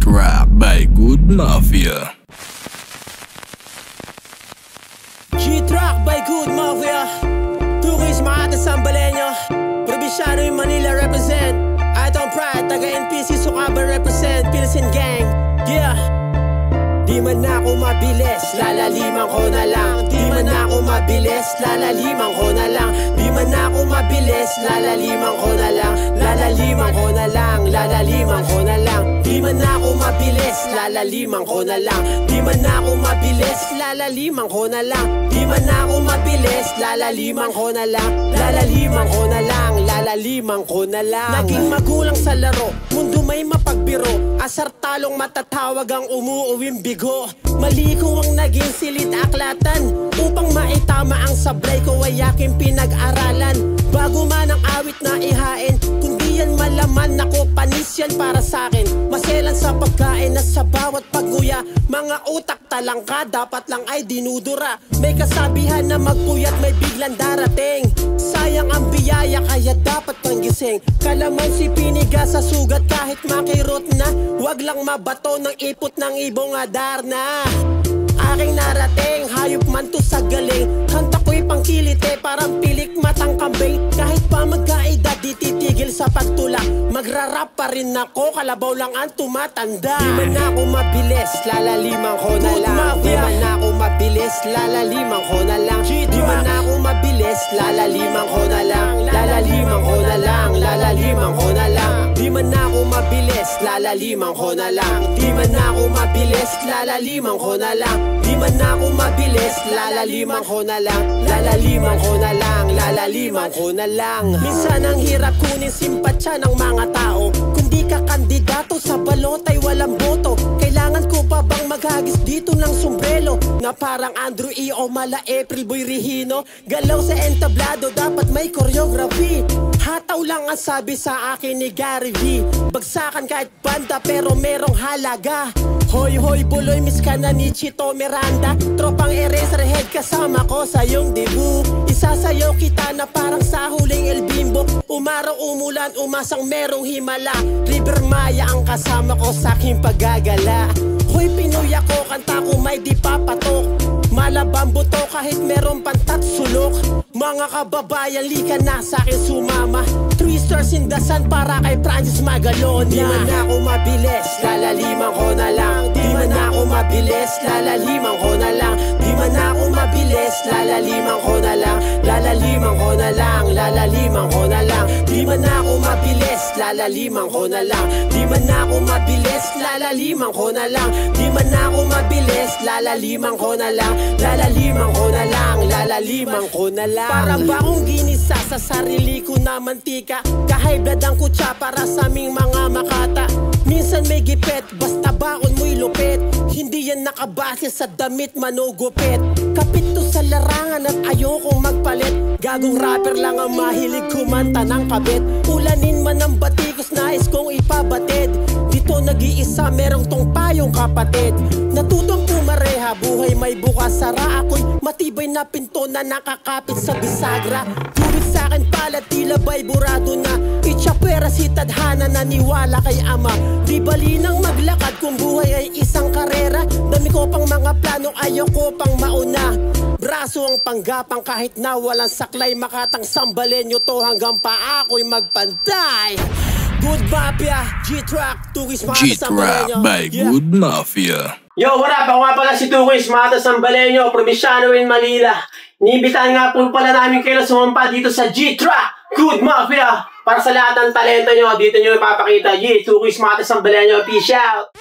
G-Trap by Good Mafia. G-Trap by Good Mafia. Tukis mga tasambalenyo. Probinsyano yung Manila represent. Itong pride, taga-NPC Sukaba represent. Philippine gang, yeah. Di man ako mabilis, lalaliman ko na lang. Di man ako mabilis, lalaliman ko na lang. Di man ako mabilis, lalaliman ko na lang. Lalaliman ko na lang, lalaliman ko na lang. Di man ako mabilis, lalaliman ko na lang. Di man ako mabilis, lalaliman ko na lang. Di man ako mabilis, lalaliman ko na lang. Lalaliman ko na lang, lalaliman ko na lang. Naging magulang sa laro, mundo may mapagbiro. Asar talong matatawag ang umuuwing bigo. Mali ko ang naging silit aklatan upang maitama ang sablay ko ay aking pinag-aralan. Bago man ang awit na ihain, kundi yan malaman ako, panis yan para sakin. Maselan sa pagkain na sa bawat pagguya. Mga utak talangka, dapat lang ay dinudura. May kasabihan na magpuyat may biglang darating. Sayang ang biyaya kaya dapat kang gising. Kalamansi piniga sa sugat kahit makirot na. Wag lang mabato ng ipot ng ibong adar na. Aking narating, hayop man to sa galing. Hanta ko'y pangkilite, parang pilik matang kambing. Kahit pa magkaedad, di titigil sa pagtulak. Magrarap pa rin ako, kalabaw lang ang tumatanda. Di man ako mabilis, lalaliman ko na lang. Di man ako mabilis, lalaliman ko na lang. Di man ako mabilis, lalaliman ko na lang. Lalaliman ko na lang, lalaliman ko na lang. Di man ako mabilis, lalaliman ko na lang. Di man ako mabilis, lalaliman ko na lang. Di man ako mabilis, lalaliman ko na lang. Lalaliman ko na lang, lalaliman ko na lang. Minsan ang hirap kunin simpatsya ng mga tao. Kung di ka kandidato sa balot ay walang boto. Kailangan ko pa bang maghagis dito ng sombrero na parang Andrew E. o mala April Boy Regino? Galaw sa entablado, dapat may choreography. Hataw lang ang sabi sa akin ni Gary V. Bagsakan kahit banda pero merong halaga. Hoy hoy buloy, miss ka na ni Chito Miranda. Tropang Eraserhead kasama ko sa iyong debut. Isasayaw kita na parang sa huling El Bimbo. Umaraw umulan, umasang merong himala. River Maya ang kasama ko sa aking paggagala. Hoy Pinoy ako, kanta ko may di papatok. Malabang buto kahit meron pantat sulok. Mga kababayan, lika na sa'kin sumama. 3 stars in the sun para kay Francis Magalonia. Di man ako mabilis, lalaliman ko na lang. Di man ako mabilis, lalaliman ko na lang. Di man ako mabilis, lalaliman ko na lang. Lalaliman ko na lang, lalaliman ko na lang. Di man ako mabilis, lalaliman ko na lang. Di man ako mabilis, lalaliman ko na lang. Di man ako mabilis, lalaliman ko na lang. Lalaliman ko na lang, lalaliman ko na lang. Para ba akong ginisa sa sarili ko na mantika? Kahybrid ang kutsa para sa aming mga makata. Minsan may gipet, basta bakon mo'y lupit. Hindi yan nakabase sa damit manugupit. Kapit to sa larangan at ayokong magpalit. Gagong rapper lang ang mahilig kumanta ng kabit. Ulanin man ang batikos, nais kong ipabatid. Dito nag-iisa, merong tong payong kapatid. Natutong pumareha, buhay may bukas. Sara ako'y matibay na pinto na nakakapit sa bisagra. Tuwid sa'kin pala, tila ba'y burado na. Itsyapera si tadhana, naniwala kay ama. Di bali nang maglakad kung buhay ay isang karera. Dami ko pang mga planong, ayoko pang mauna. Braso ang panggapang kahit na walang saklay. Makatang sambalenyo to hanggang pa ako'y magpantay. Good Mafia, G-Trap, Tukis mga G-Trap by Good Mafia. Yo, what up? Ako nga pala si Tukis, mga tasambalenyo, probinsyano in Manila. Niimbitahan nga po pala namin kayo sumampa dito sa G-Trap, Good Mafia. Para sa lahat ng talento nyo, dito nyo ipapakita. Tukis, mga tasambalenyo, peace out.